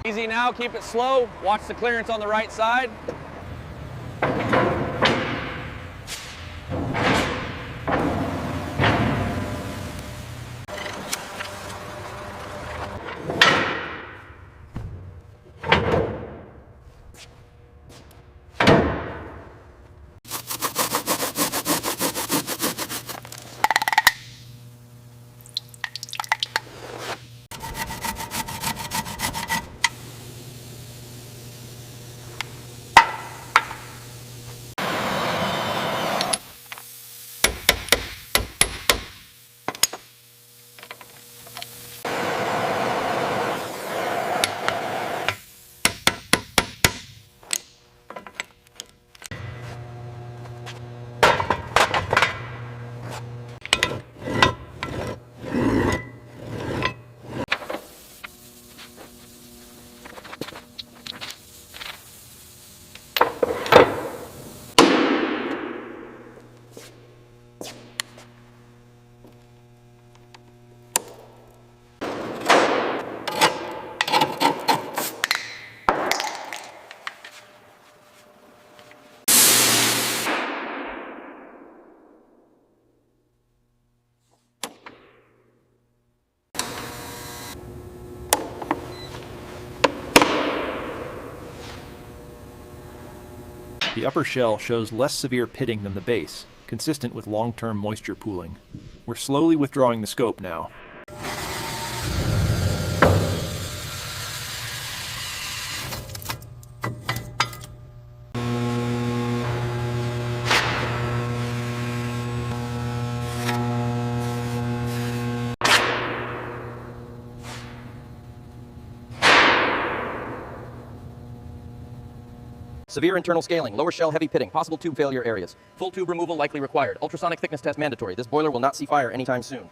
Easy now, keep it slow. Watch the clearance on the right side. The upper shell shows less severe pitting than the base, consistent with long-term moisture pooling. We're slowly withdrawing the scope now. Severe internal scaling, lower shell heavy pitting, possible tube failure areas. Full tube removal likely required. Ultrasonic thickness test mandatory. This boiler will not see fire anytime soon.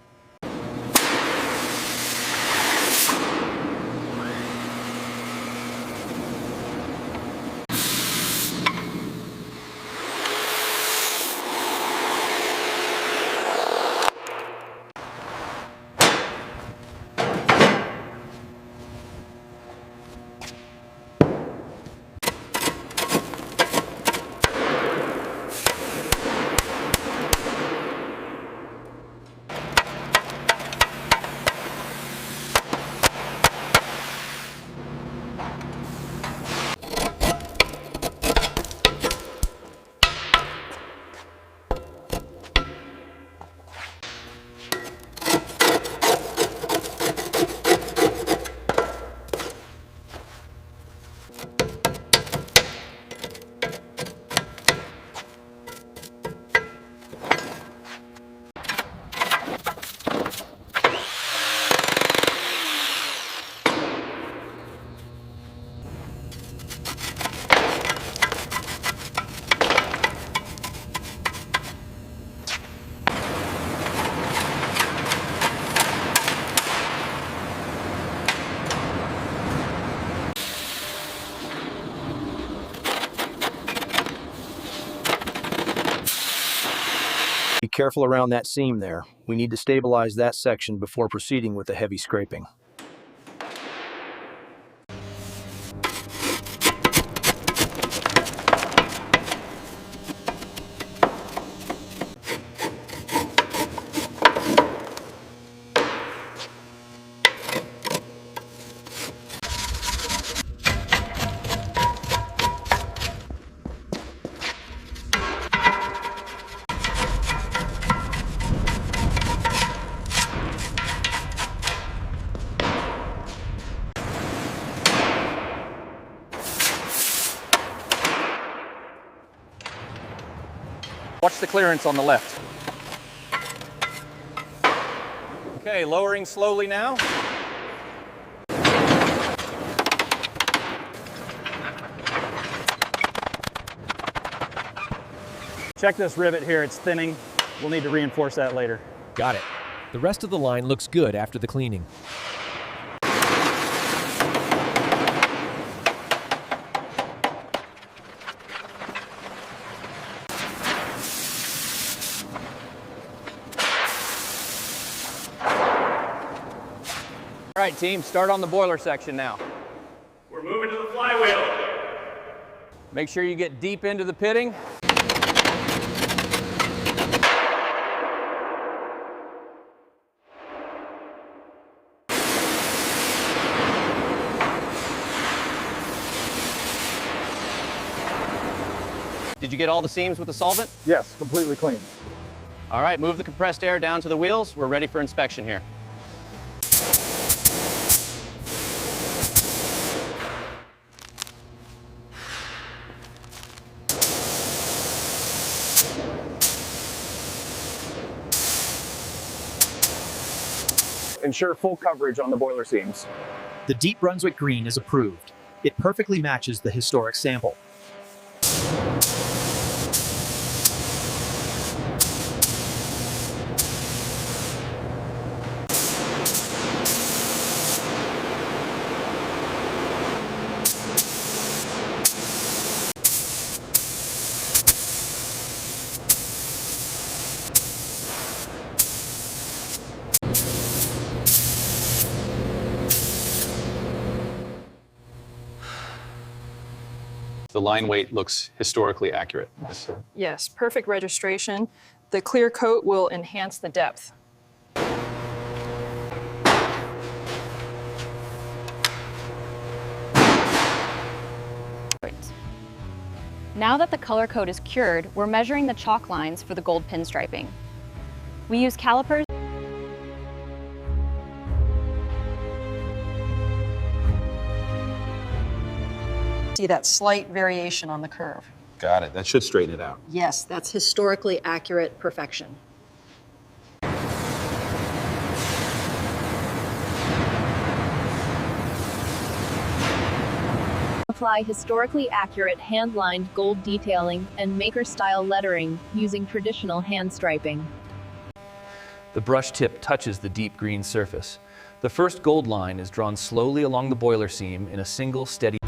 Be careful around that seam there. We need to stabilize that section before proceeding with the heavy scraping. Watch the clearance on the left. Okay, lowering slowly now. Check this rivet here, it's thinning. We'll need to reinforce that later. Got it. The rest of the line looks good after the cleaning. All right, team, start on the boiler section now. Make sure you get deep into the pitting. Did you get all the seams with the solvent? Yes, completely clean. All right, move the compressed air down to the wheels. We're ready for inspection here. Ensure full coverage on the boiler seams. The Deep Brunswick green is approved. It perfectly matches the historic sample. The line weight looks historically accurate. Yes, perfect registration. The clear coat will enhance the depth. Now that the color coat is cured, we're measuring the chalk lines for the gold pinstriping. We use calipers. See that slight variation on the curve. Got it. That should straighten it out. Yes, that's historically accurate perfection. Apply historically accurate hand-lined gold detailing and maker-style lettering using traditional hand striping. The brush tip touches the deep green surface. The first gold line is drawn slowly along the boiler seam in a single steady